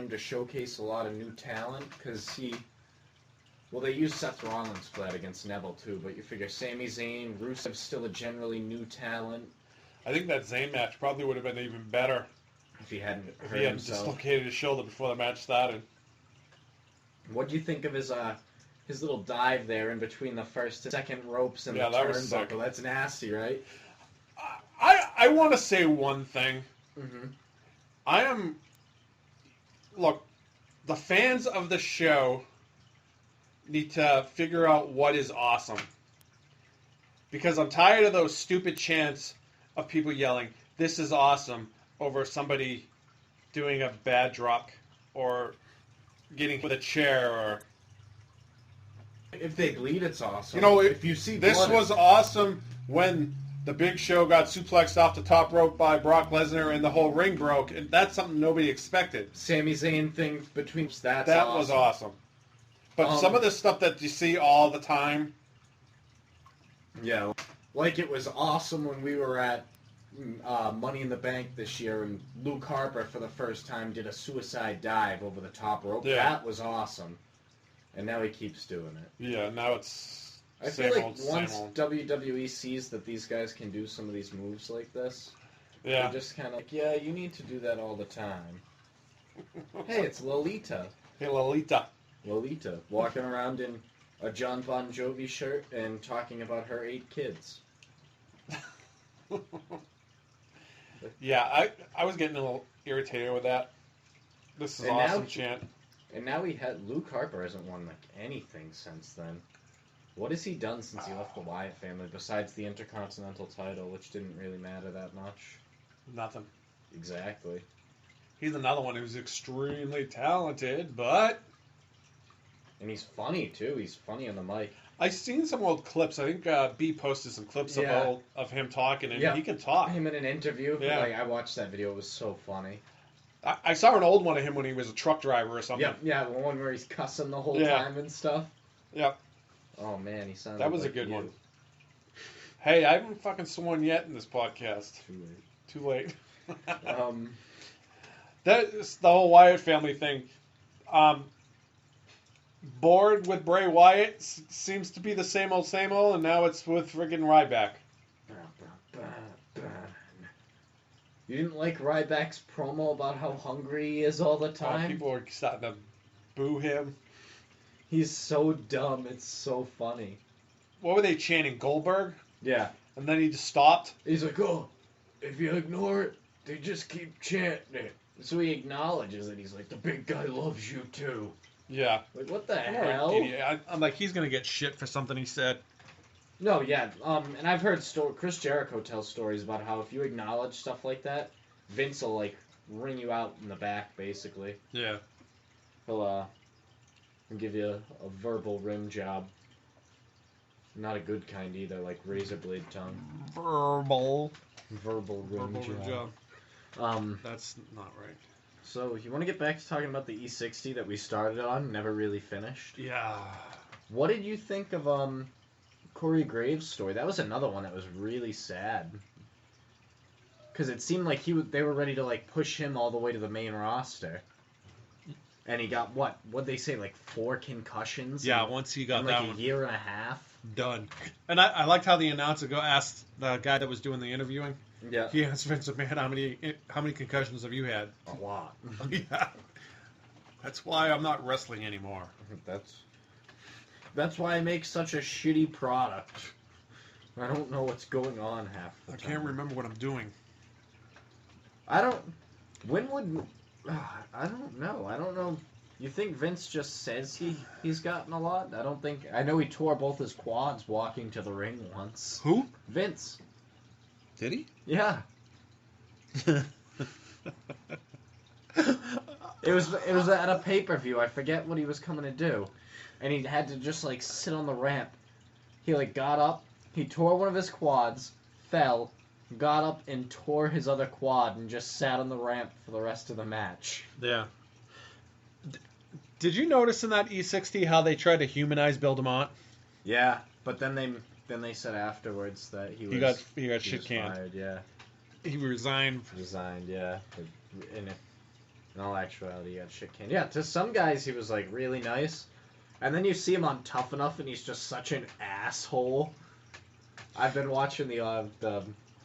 him to showcase a lot of new talent, because they used Seth Rollins for that against Neville too, but you figure Sami Zayn, Rusev's still a generally new talent. I think that Zayn match probably would have been even better if he hadn't dislocated his shoulder before the match started. What do you think of his little dive there in between the first and second ropes and the turnbuckle? That's nasty, right? I want to say one thing. Mm-hmm. Look, the fans of the show need to figure out what is awesome. Because I'm tired of those stupid chants of people yelling, "This is awesome," over somebody doing a bad drop or getting with a chair or... If they bleed, it's awesome. If you see this was awesome when the Big Show got suplexed off the top rope by Brock Lesnar and the whole ring broke, and that's something nobody expected. Sami Zayn thing between that was awesome. But some of the stuff that you see all the time, yeah, like it was awesome when we were at Money in the Bank this year, and Luke Harper for the first time did a suicide dive over the top rope. Yeah. That was awesome. And now he keeps doing it. Yeah, now it's I feel like once WWE sees that these guys can do some of these moves like this, they're just kind of like, yeah, you need to do that all the time. Hey, it's Lolita. Hey, Lolita. Lolita, walking around in a John Bon Jovi shirt and talking about her 8 kids. Yeah, I was getting a little irritated with that. This is awesome chant. And now Luke Harper hasn't won like anything since then. What has he done since he left the Wyatt family besides the Intercontinental title, which didn't really matter that much? Nothing. Exactly. He's another one who's extremely talented, but... And he's funny, too. He's funny on the mic. I've seen some old clips. I think B posted some clips of him talking, and he can talk. Him in an interview. Yeah. I watched that video. It was so funny. I saw an old one of him when he was a truck driver or something. Yeah, one where he's cussing the whole time and stuff. Yeah. Oh, man, he sounded That was a good one. Hey, I haven't fucking sworn yet in this podcast. Too late. That's the whole Wyatt family thing. Bored with Bray Wyatt seems to be the same old, and now it's with friggin' Ryback. You didn't like Ryback's promo about how hungry he is all the time? People are starting to boo him. He's so dumb. It's so funny. What were they chanting? Goldberg? Yeah. And then he just stopped? He's like, oh, if you ignore it, they just keep chanting it. So he acknowledges it. He's like, the big guy loves you too. Yeah. Like, what the hell? Idiot. I'm like, he's going to get shit for something he said. No, yeah. And I've heard Chris Jericho tell stories about how if you acknowledge stuff like that, Vince will, like, ring you out in the back, basically. Yeah. He'll, give you a verbal rim job. Not a good kind either, like razor blade tongue. Verbal rim job. That's not right. So, you want to get back to talking about the E60 that we started on, never really finished? Yeah. What did you think of, Corey Graves' story? That was another one that was really sad. Because it seemed like they were ready to, like, push him all the way to the main roster. And he got, what'd they say, like 4 concussions? Yeah, once he got that one. Like a year and a half? Done. And I liked how the announcer asked the guy that was doing the interviewing. Yeah. He asked Vince McMahon, how many concussions have you had? A lot. Yeah. That's why I'm not wrestling anymore. That's why I make such a shitty product. I don't know what's going on half the time. I can't remember what I'm doing. I don't know. You think Vince just says he's gotten a lot? I know he tore both his quads walking to the ring once. Who? Vince. Did he? Yeah. It was at a pay-per-view. I forget what he was coming to do. And he had to just, like, sit on the ramp. He, like, got up, he tore one of his quads, fell, got up and tore his other quad and just sat on the ramp for the rest of the match. Yeah. Did you notice in that E60 how they tried to humanize Bill DeMott? Yeah, but then they said afterwards that he got shit canned. Fired, yeah. He resigned. Yeah. And In all actuality, he got shit canned. Yeah, to some guys he was like really nice, and then you see him on Tough Enough, and he's just such an asshole. I've been watching the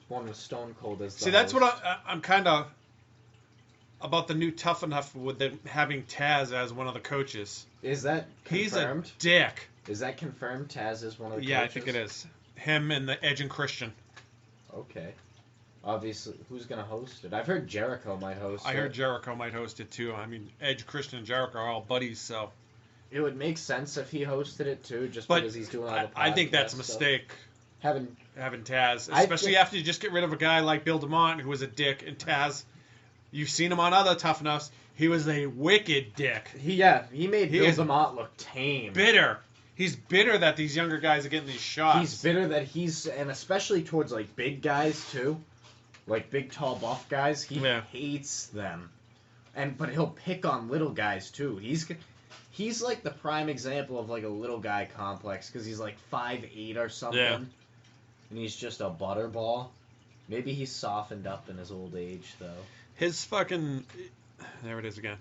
one with Stone Cold as the See, that's host. what I'm kind of about the new Tough Enough with them having Taz as one of the coaches. Is that confirmed? He's a dick. Is that confirmed? Taz is one of the Yeah, coaches? I think it is. Him and the Edge and Christian. Okay. Obviously, who's going to host it? I've heard Jericho might host it. I heard Jericho might host it too. I mean, Edge, Christian, and Jericho are all buddies, so. It would make sense if he hosted it too, just But because he's doing all the podcast I think that's a stuff. mistake. Having Taz, especially after you just get rid of a guy like Bill DeMont, who was a dick, and Taz, you've seen him on other Tough Enoughs. He was a wicked dick. he made Bill DeMont look tame. Bitter. He's bitter that these younger guys are getting these shots. He's bitter that and especially towards like big guys too, like big tall buff guys. He hates them, but he'll pick on little guys too. He's like the prime example of like a little guy complex because he's like 5'8" or something, and he's just a butterball. Maybe he's softened up in his old age though. His fucking, there it is again.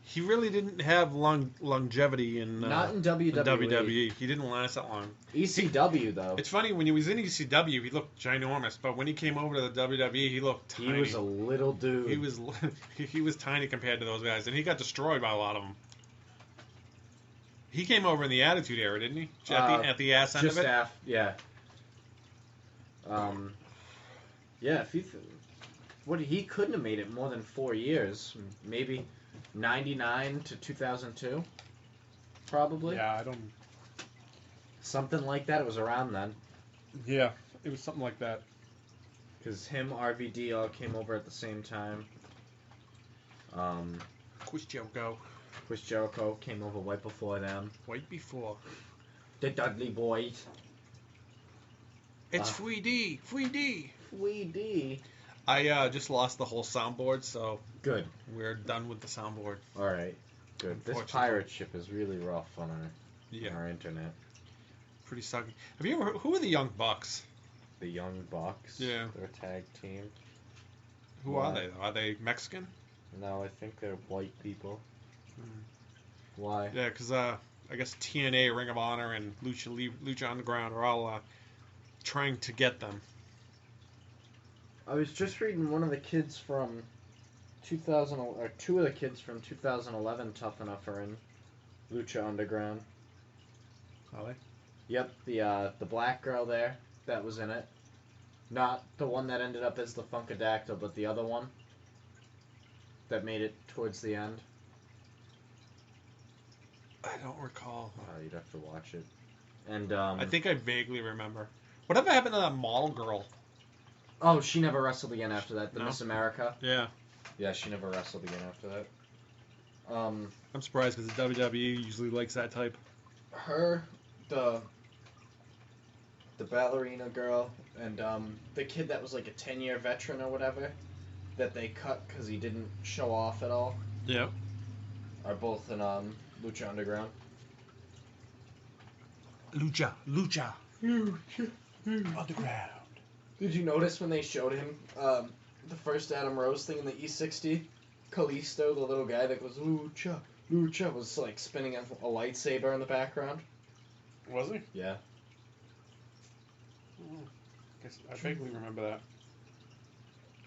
He really didn't have longevity in Not in WWE. He didn't last that long. ECW though. It's funny, when he was in ECW, he looked ginormous, but when he came over to the WWE, he looked tiny. He was a little dude. He was tiny compared to those guys, and he got destroyed by a lot of them. He came over in the Attitude Era, didn't he? At the ass end of it? Yeah. Yeah, he couldn't have made it more than 4 years. Maybe 99 to 2002, probably. Yeah, I don't. Something like that. It was around then. Yeah, it was something like that. Because him, RVD, all came over at the same time. Chris Jericho came over right before them. Right before. The Dudley Boys. It's 3D. 3D. 3D. I just lost the whole soundboard, so good. We're done with the soundboard. All right, good. This pirate ship is really rough on our internet. Pretty sucky. Have you ever? Who are the Young Bucks? The Young Bucks. Yeah. They're a tag team. Who are they? Are they Mexican? No, I think they're white people. Why? Yeah, because I guess TNA, Ring of Honor, and Lucha Underground are all trying to get them. I was just reading one of the kids from 2000, or two of the kids from 2011 Tough Enough are in Lucha Underground. Are they? Yep, the black girl there that was in it. Not the one that ended up as the Funkadactyl, but the other one that made it towards the end. I don't recall. Oh, you'd have to watch it. And I think I vaguely remember. Whatever happened to that model girl? Oh, she never wrestled again after that. The No? Miss America. Yeah. Yeah, she never wrestled again after that. I'm surprised because the WWE usually likes that type. Her, the ballerina girl, and the kid that was like a 10-year veteran or whatever, that they cut because he didn't show off at all. Yep. Are both in Lucha Underground. Lucha Underground. Did you notice when they showed him the first Adam Rose thing in the E60? Kalisto, the little guy that goes Lucha, Lucha, was like spinning a lightsaber in the background. Was he? Yeah. I vaguely remember that.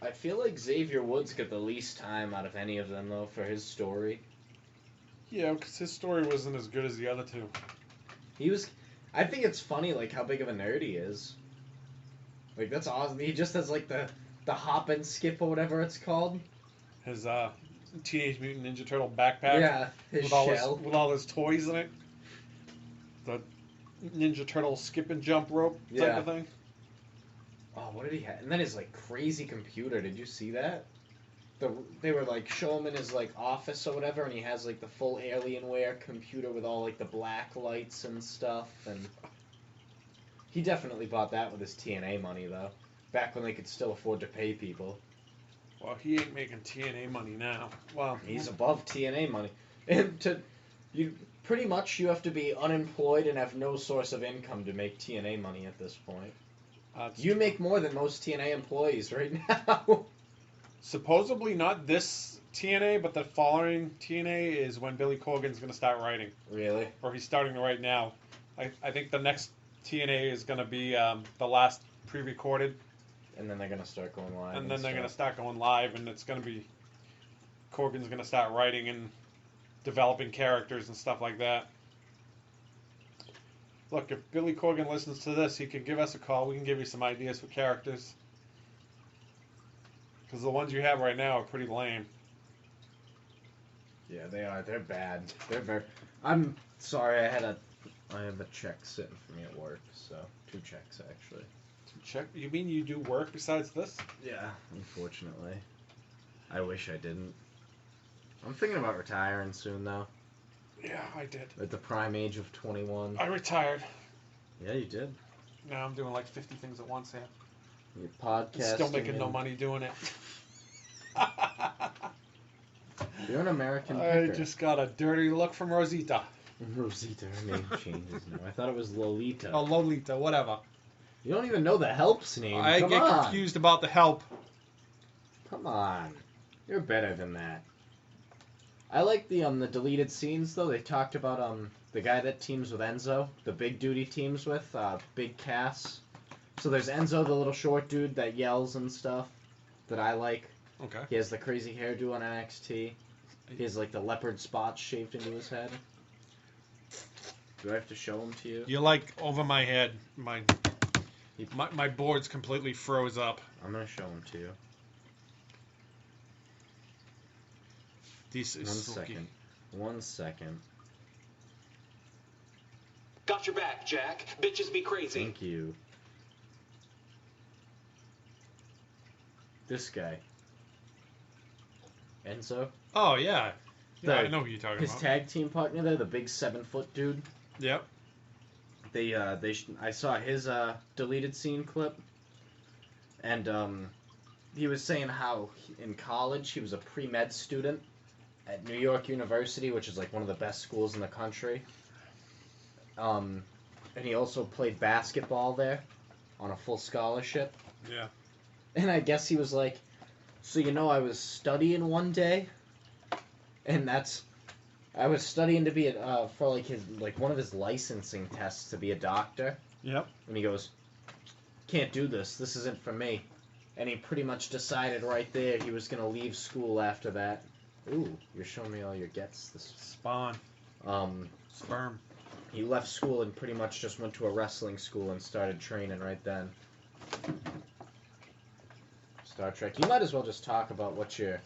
I feel like Xavier Woods got the least time out of any of them, though, for his story. Yeah, because his story wasn't as good as the other two. I think it's funny, like, how big of a nerd he is. Like, that's awesome. He just has, like, the hop and skip or whatever it's called. His, Teenage Mutant Ninja Turtle backpack. Yeah, his shell. With all his toys in it. The Ninja Turtle skip and jump rope type of thing. Oh, what did he have? And then his, like, crazy computer. Did you see that? They were, like, show him in his, like, office or whatever, and he has, like, the full Alienware computer with all, like, the black lights and stuff, and he definitely bought that with his TNA money, though. Back when they could still afford to pay people. Well, he ain't making TNA money now. Well, he's above TNA money. And pretty much you have to be unemployed and have no source of income to make TNA money at this point. You make more than most TNA employees right now. supposedly not this TNA, but the following TNA is when Billy Corgan's going to start writing. Really? Or he's starting to write now. I think the next TNA is going to be the last pre-recorded. And then they're going to start going live. And then they're going to start going live, and it's going to be... Corgan's going to start writing and developing characters and stuff like that. Look, if Billy Corgan listens to this, he can give us a call. We can give you some ideas for characters. Because the ones you have right now are pretty lame. Yeah, they are. They're bad. They're very... I'm sorry, I have a check sitting for me at work, so 2 checks, actually. 2 check? You mean you do work besides this? Yeah, unfortunately. I wish I didn't. I'm thinking about retiring soon, though. Yeah, I did. At the prime age of 21. I retired. Yeah, you did. Now I'm doing like 50 things at once here. You're podcasting. Still making no money doing it. You're an American I picker. just got a dirty look from Rosita. Rosita, her name changes now. I thought it was Lolita. Oh, Lolita, whatever. You don't even know the Help's name. I Come get on. confused about the Help. Come on. You're better than that. I like the deleted scenes, though. They talked about the guy that teams with Enzo, the big dude he teams with, Big Cass. So there's Enzo, the little short dude that yells and stuff, that I like. Okay. He has the crazy hairdo on NXT. He has like the leopard spots shaved into his head. Do I have to show him to you? You're like over my head. My board's completely froze up. I'm gonna show him to you. This is One second. Got your back, Jack. Bitches be crazy. Thank you. This guy. Enzo. Oh, yeah. Yeah, I know who you're talking His about. tag team partner there, the big 7-foot dude. Yep. I saw his deleted scene clip, and he was saying how in college he was a pre-med student at New York University, which is like one of the best schools in the country. And he also played basketball there on a full scholarship. Yeah. And I guess he was like, so I was studying one day, and I was studying to be for one of his licensing tests to be a doctor. Yep. And he goes, can't do this. This isn't for me. And he pretty much decided right there he was gonna leave school after that. Ooh, you're showing me all your gets. This Spawn. Sperm. He left school and pretty much just went to a wrestling school and started training right then. Star Trek. You might as well just talk about what your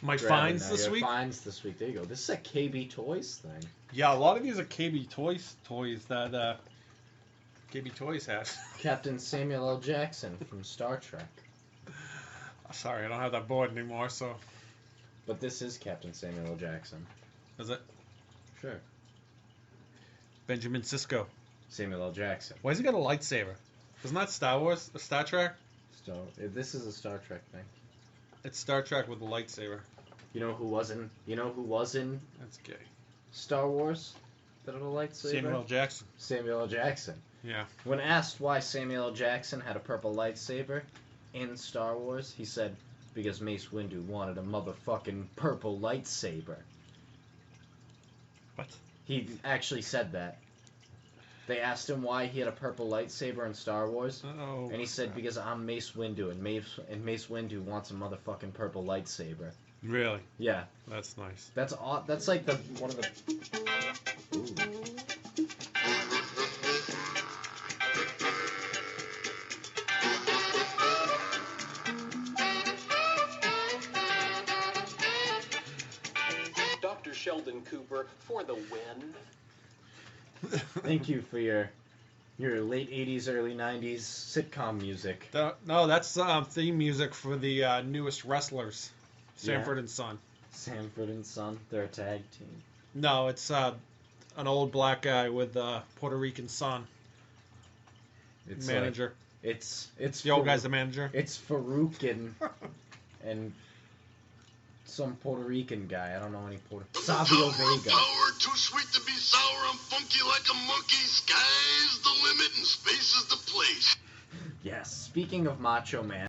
My finds now. this Your week? Finds this week. There you go. This is a KB Toys thing. Yeah, a lot of these are KB toys that KB Toys has. Captain Samuel L. Jackson from Star Trek. Sorry, I don't have that board anymore, so... But this is Captain Samuel L. Jackson. Is it? Sure. Benjamin Sisko. Samuel L. Jackson. Why has he got a lightsaber? Isn't that Star Wars? Star Trek? This is a Star Trek thing. It's Star Trek with a lightsaber. You know who was in That's gay. Star Wars that had a lightsaber? Samuel L. Jackson. Samuel L. Jackson. Yeah. When asked why Samuel L. Jackson had a purple lightsaber in Star Wars, he said, because Mace Windu wanted a motherfucking purple lightsaber. What? He actually said that. They asked him why he had a purple lightsaber in Star Wars, Oh. and he said, because I'm Mace Windu, and Mace Windu wants a motherfucking purple lightsaber. Really? Yeah. That's nice. That's like one of the... Ooh. Dr. Sheldon Cooper for the win. Thank you for your late 80s, early 90s sitcom music. No, that's theme music for the newest wrestlers. Sanford and Son. Sanford and Son, they're a tag team. No, it's an old black guy with a Puerto Rican son. It's manager. It's The old guy's the manager. It's Farouk and some Puerto Rican guy. I don't know any Savio Vega. Flower, too sweet to be sour. I'm funky like a monkey. Sky's the limit and space is the place. Yes. Speaking of Macho Man.